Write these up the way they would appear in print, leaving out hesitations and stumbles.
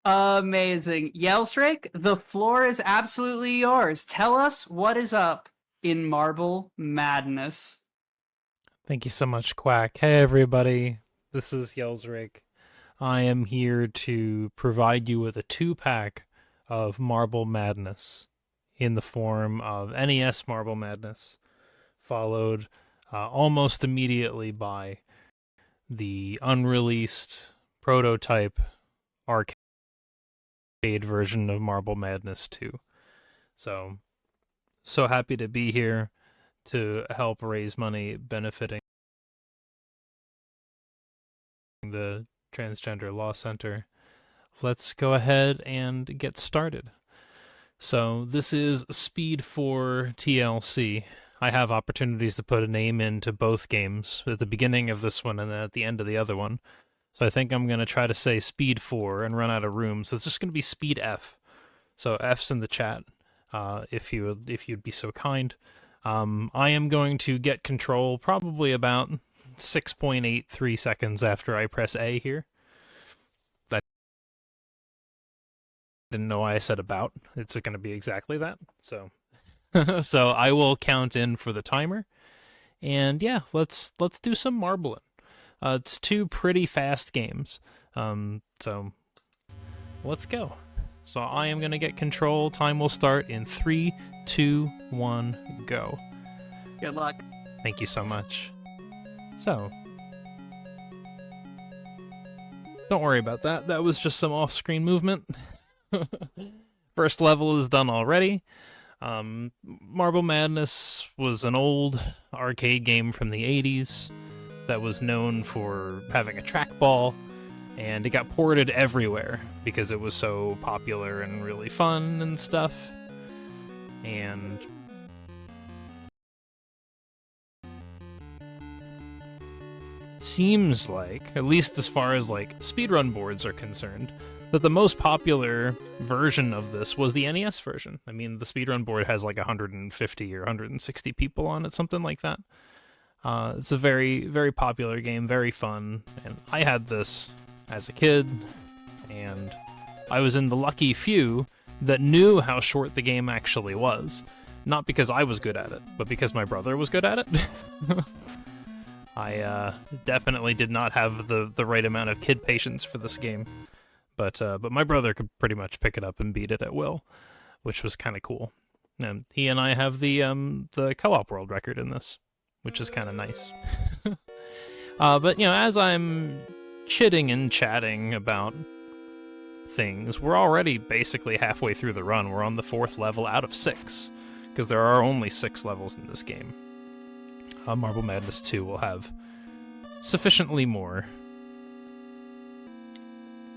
Amazing. Yelsrick, the floor is absolutely yours. Tell us what is up in Marble Madness. Thank you so much, Quack. Hey, everybody. This is Yelsrick. I am here to provide you with a 2-pack of Marble Madness in the form of NES Marble Madness, followed almost immediately by the unreleased prototype arcade version of Marble Madness 2. So happy to be here to help raise money benefiting the Transgender Law Center. Let's go ahead and get started. So this is Speed4 TLC. I have opportunities to put a name into both games at the beginning of this one and then at the end of the other one. So I think I'm going to try to say Speed 4 and run out of room. So it's just going to be Speed F. So F's in the chat, if you'd be so kind. I am going to get control probably about 6.83 seconds after I press A here. I didn't know why I said about. It's going to be exactly that. So so I will count in for the timer. And yeah, let's do some marbling. It's 2 pretty fast games. So let's go. So I am going to get control. Time will start in 3, 2, 1, go. Good luck. Thank you so much. So, don't worry about that. That was just some off-screen movement. First level is done already. Marble Madness was an old arcade game from the 80s that was known for having a trackball, and it got ported everywhere because it was so popular and really fun and stuff. And it seems like, at least as far as like speedrun boards are concerned, that the most popular version of this was the NES version. I mean, the speedrun board has like 150 or 160 people on it, something like that. It's a very, very popular game, very fun, and I had this as a kid, and I was in the lucky few that knew how short the game actually was. Not because I was good at it, but because my brother was good at it. I definitely did not have the right amount of kid patience for this game, but my brother could pretty much pick it up and beat it at will, which was kind of cool. And he and I have the co-op world record in this, which is kind of nice. But you know, as I'm chitting and chatting about things, we're already basically halfway through the run. We're on the 4th level out of 6, because there are only 6 levels in this game. Marble Madness 2 will have sufficiently more.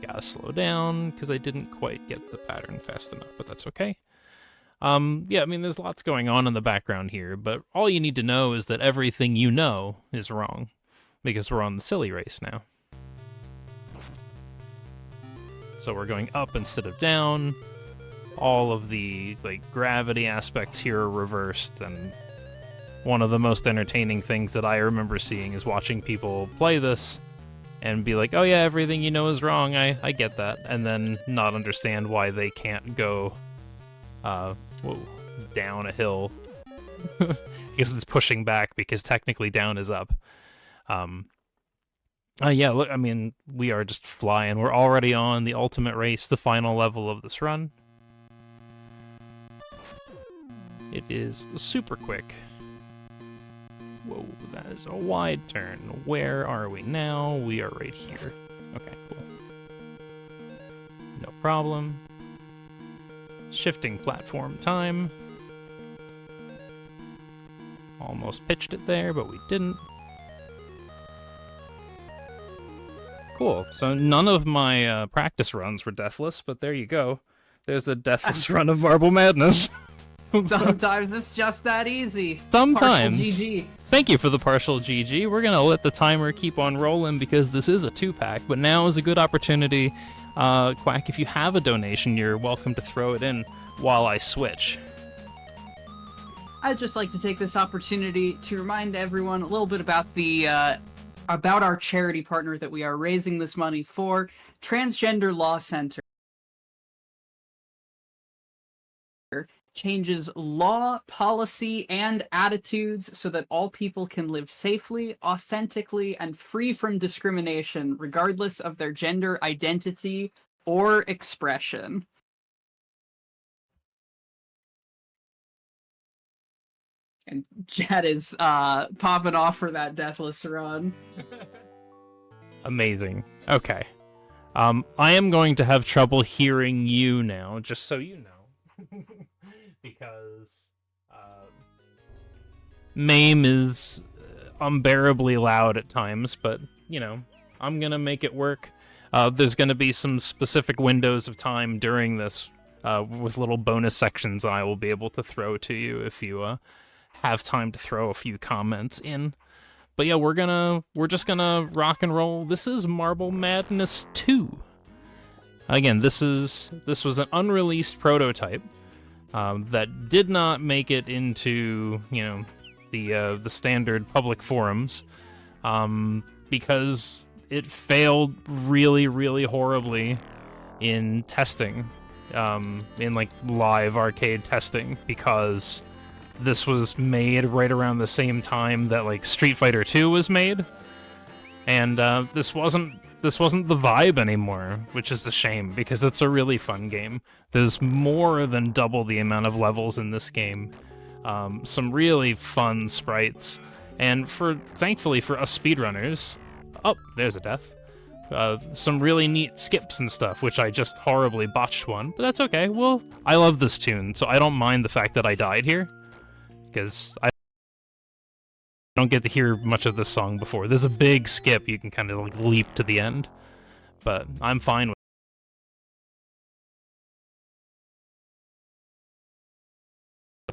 Gotta slow down, because I didn't quite get the pattern fast enough, but that's okay. Yeah, I mean, there's lots going on in the background here, but all you need to know is that everything you know is wrong, because we're on the silly race now. So we're going up instead of down. All of the gravity aspects here are reversed, and one of the most entertaining things that I remember seeing is watching people play this and be like, oh yeah, everything you know is wrong, I get that, and then not understand why they can't go down a hill. Because it's pushing back, because technically down is up. Yeah, look, I mean, we are just flying. We're already on the ultimate race, the final level of this run. It is super quick. Whoa, that is a wide turn. Where are we now? We are right here. Okay, cool. No problem. Shifting platform time. Almost pitched it there, but we didn't. Cool. So none of my practice runs were deathless, but there you go. There's a deathless run of Marble Madness. Sometimes it's just that easy. Sometimes. Partial GG. Thank you for the partial GG. We're going to let the timer keep on rolling because this is a 2-pack, but now is a good opportunity. Quack, if you have a donation, you're welcome to throw it in while I switch. I'd just like to take this opportunity to remind everyone a little bit about the about our charity partner that we are raising this money for, Transgender Law Center. changes law, policy, and attitudes so that all people can live safely, authentically, and free from discrimination, regardless of their gender identity or expression. And Jed is popping off for that deathless run. Amazing. Okay. I am going to have trouble hearing you now, just so you know. Because MAME is unbearably loud at times, but, you know, I'm gonna make it work. There's gonna be some specific windows of time during this with little bonus sections I will be able to throw to you if you have time to throw a few comments in. But yeah, we're just gonna rock and roll. This is Marble Madness 2. Again, this was an unreleased prototype that did not make it into, you know, the standard public forums because it failed really, really horribly in testing, in like live arcade testing, because this was made right around the same time that like Street Fighter 2 was made, and this wasn't the vibe anymore, which is a shame because it's a really fun game. There's more than double the amount of levels in this game, some really fun sprites, and thankfully for us speedrunners, oh, there's a death. Some really neat skips and stuff, which I just horribly botched one, but that's okay. Well, I love this tune, so I don't mind the fact that I died here, because I don't get to hear much of this song before. There's a big skip, you can kind of like leap to the end, but I'm fine with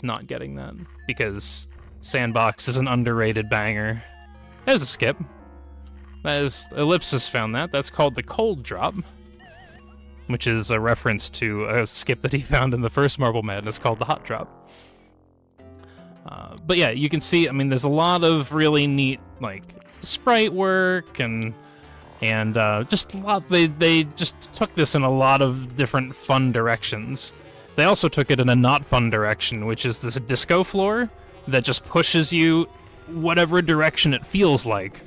not getting that, because Sandbox is an underrated banger. There's a skip. That is, Ellipsis found that. That's called the Cold Drop, which is a reference to a skip that he found in the first Marble Madness called the Hot Drop. But yeah, you can see, I mean, there's a lot of really neat, like, sprite work and just a lot, they just took this in a lot of different fun directions. They also took it in a not fun direction, which is this disco floor that just pushes you whatever direction it feels like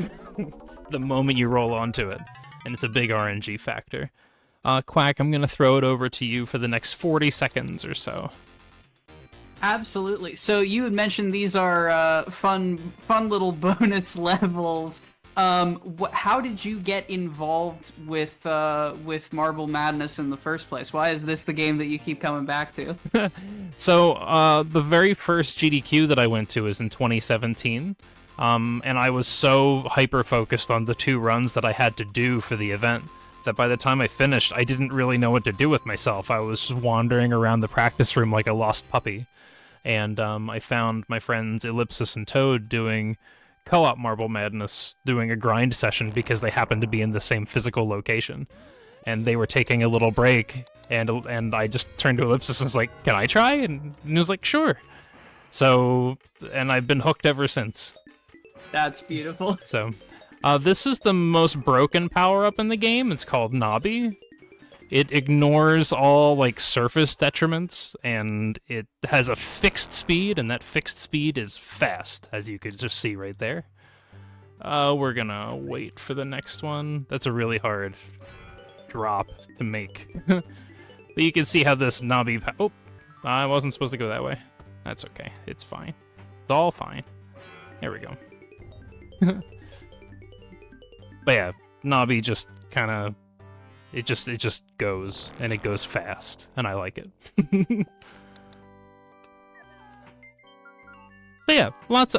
the moment you roll onto it. And it's a big RNG factor. Quack, I'm gonna throw it over to you for the next 40 seconds or so. Absolutely. So you had mentioned these are fun little bonus levels. How did you get involved with Marble Madness in the first place? Why is this the game that you keep coming back to? So the very first GDQ that I went to was in 2017, and I was so hyper focused on the 2 runs that I had to do for the event that by the time I finished, I didn't really know what to do with myself. I was wandering around the practice room like a lost puppy. And I found my friends Ellipsis and Toad doing co-op Marble Madness, doing a grind session because they happened to be in the same physical location. And they were taking a little break, and I just turned to Ellipsis and was like, "Can I try?" And he was like, "Sure." So, and I've been hooked ever since. That's beautiful. So, this is the most broken power-up in the game. It's called Nobby. It ignores all, like, surface detriments, and it has a fixed speed, and that fixed speed is fast, as you could just see right there. We're gonna wait for the next one. That's a really hard drop to make. But you can see how this Nobby... Oh, I wasn't supposed to go that way. That's okay. It's fine. It's all fine. There we go. But yeah, Nobby just kind of... It just goes, and it goes fast, and I like it. So yeah, lots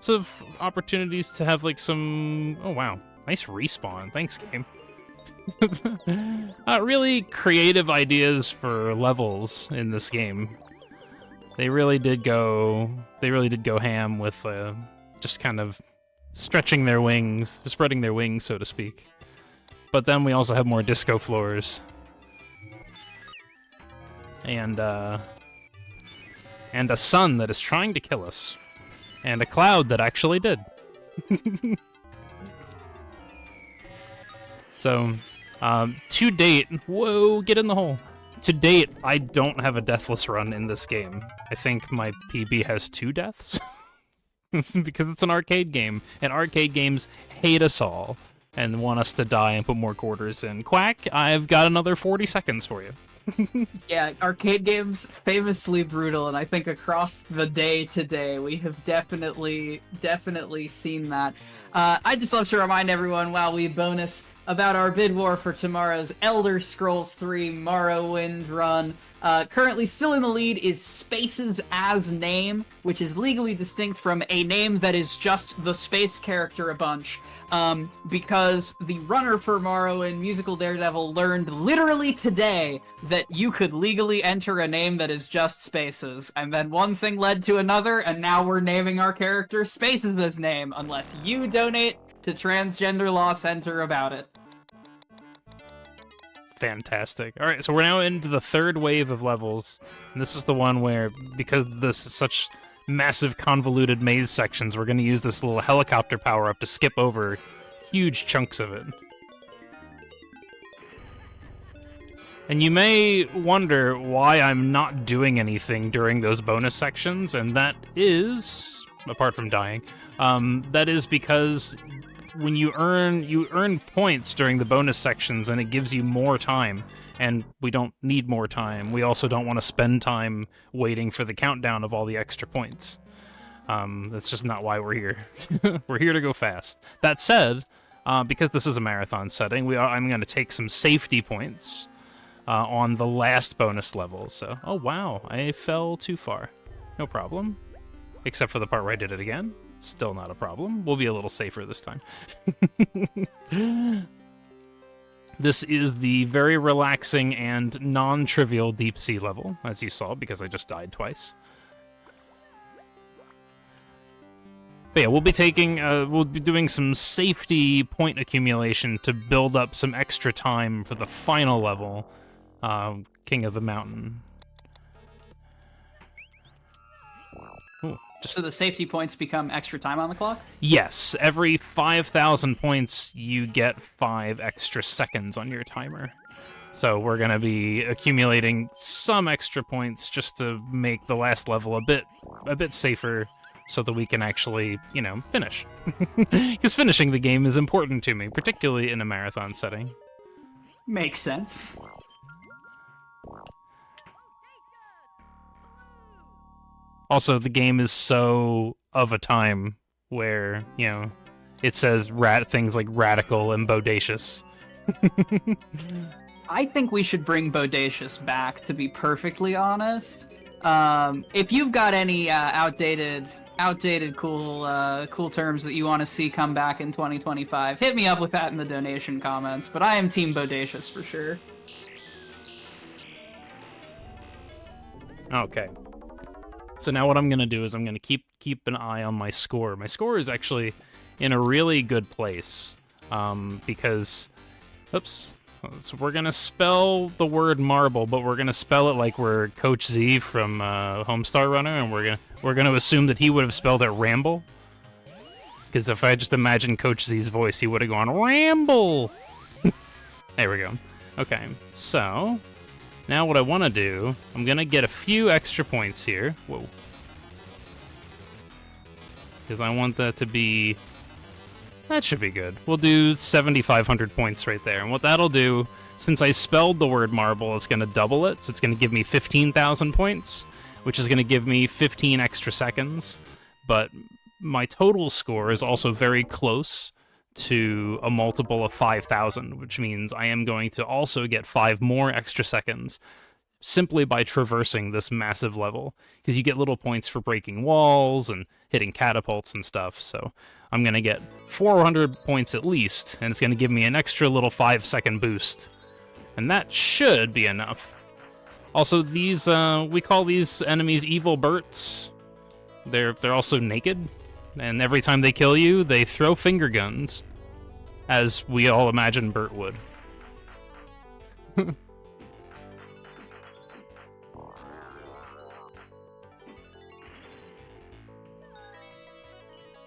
of opportunities to have like some. Oh wow, nice respawn. Thanks, game. Really creative ideas for levels in this game. They really did go ham with just kind of stretching their wings, spreading their wings, so to speak. But then we also have more disco floors. And a sun that is trying to kill us. And a cloud that actually did. So, to date... Whoa, get in the hole. to date, I don't have a deathless run in this game. I think my PB has 2 deaths. Because it's an arcade game, and arcade games hate us all and want us to die and put more quarters in. Quack, I've got another 40 seconds for you. Yeah, arcade games famously brutal, and I think across the day today we have definitely seen that. I just love to remind everyone while we bonus about our bid war for tomorrow's Elder Scrolls 3 Morrowind run. Currently still in the lead is Spaces as name, which is legally distinct from a name that is just the space character a bunch. Because the runner for Morrowind, Musical Daredevil, learned literally today that you could legally enter a name that is just Spaces. And then one thing led to another, and now we're naming our character Spaces' name, unless you donate to Transgender Law Center about it. Fantastic. All right, so we're now into the 3rd wave of levels, and this is the one where, because this is such massive convoluted maze sections, we're going to use this little helicopter power-up to skip over huge chunks of it. And you may wonder why I'm not doing anything during those bonus sections, and that is, apart from dying, that is because when you earn points during the bonus sections, and it gives you more time, and we don't need more time. We also don't want to spend time waiting for the countdown of all the extra points. That's just not why we're here. We're here to go fast. That said, because this is a marathon setting, I'm going to take some safety points on the last bonus level. So, oh wow, I fell too far. No problem. Except for the part where I did it again. Still not a problem. We'll be a little safer this time. This is the very relaxing and non-trivial deep sea level, as you saw, because I just died twice. But yeah, we'll be doing some safety point accumulation to build up some extra time for the final level, King of the Mountain. So the safety points become extra time on the clock? Yes, every 5,000 points you get 5 extra seconds on your timer. So we're going to be accumulating some extra points just to make the last level a bit safer so that we can actually, finish. Because finishing the game is important to me, particularly in a marathon setting. Makes sense. Also, the game is so of a time where, it says things like radical and bodacious. I think we should bring bodacious back, to be perfectly honest. If you've got any outdated cool terms that you want to see come back in 2025, hit me up with that in the donation comments, but I am team bodacious for sure. Okay. So now what I'm going to do is I'm going to keep an eye on my score. My score is actually in a really good place because... Oops. So we're going to spell the word marble, but we're going to spell it like we're Coach Z from Homestar Runner, and we're going to assume that he would have spelled it ramble. Because if I just imagine Coach Z's voice, he would have gone, ramble! There we go. Okay, so... Now what I want to do, I'm going to get a few extra points here. Whoa. Because I want that to be... That should be good. We'll do 7,500 points right there. And what that'll do, since I spelled the word marble, it's going to double it. So it's going to give me 15,000 points, which is going to give me 15 extra seconds. But my total score is also very close to a multiple of 5,000, which means I am going to also get 5 more extra seconds simply by traversing this massive level, because you get little points for breaking walls and hitting catapults and stuff. So I'm going to get 400 points at least, and it's going to give me an extra little 5-second boost. And that should be enough. Also, these we call these enemies evil Berts. They're also naked, and every time they kill you, they throw finger guns, as we all imagine Bert would.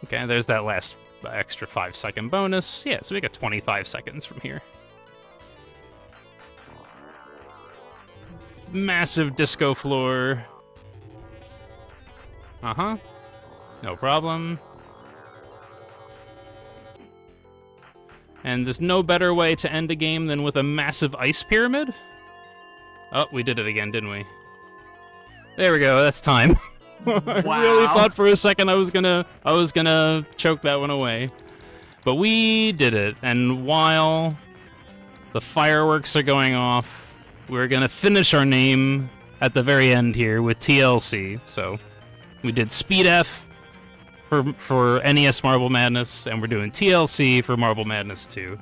Okay, there's that last extra 5-second bonus. Yeah, so we got 25 seconds from here. massive disco floor. Uh-huh. No problem. And there's no better way to end a game than with a massive ice pyramid. Oh, we did it again, didn't we? There we go, that's time. I really thought for a second I was gonna choke that one away. But we did it, and while the fireworks are going off, we're gonna finish our name at the very end here with TLC. So we did Speed F for NES Marble Madness, and we're doing TLC for Marble Madness 2.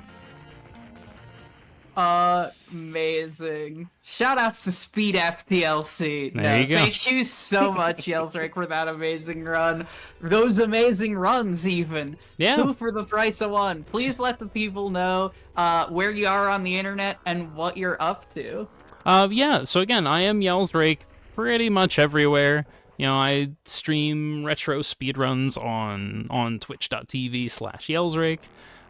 Amazing. Shoutouts to Speed4 TLC. There you go. Thank you so much, Yelsrick, for that amazing run. Those amazing runs, even. Yeah. 2 for the price of 1. Please let the people know where you are on the internet and what you're up to. Yeah, so again, I am Yelsrake pretty much everywhere. You know, I stream retro speedruns on twitch.tv/Yelsrake.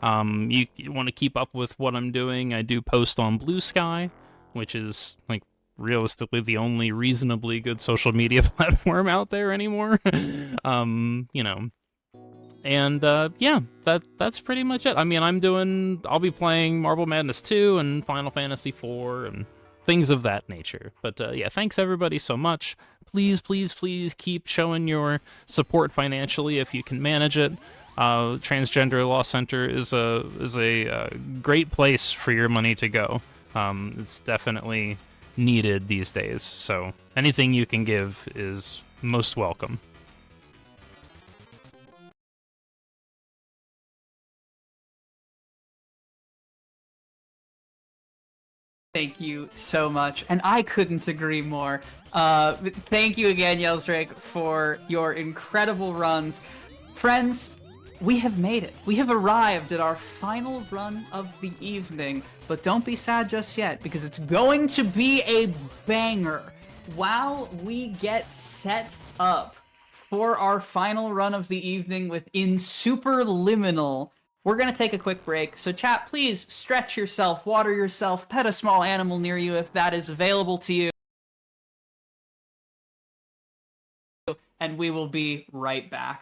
You want to keep up with what I'm doing, I do post on Blue Sky, which is, like, realistically the only reasonably good social media platform out there anymore. You know. And, yeah, that's pretty much it. I mean, I'll be playing Marble Madness 2 and Final Fantasy 4 and things of that nature. But, yeah, thanks everybody so much. Please, please, please keep showing your support financially if you can manage it. Transgender Law Center is a great place for your money to go. It's definitely needed these days, so anything you can give is most welcome. Thank you so much, and I couldn't agree more. Thank you again, Yelsrick, for your incredible runs. Friends, we have made it. We have arrived at our final run of the evening, but don't be sad just yet, because it's going to be a banger. While we get set up for our final run of the evening within Superliminal, we're going to take a quick break. So chat, please stretch yourself, water yourself, pet a small animal near you if that is available to you. And we will be right back.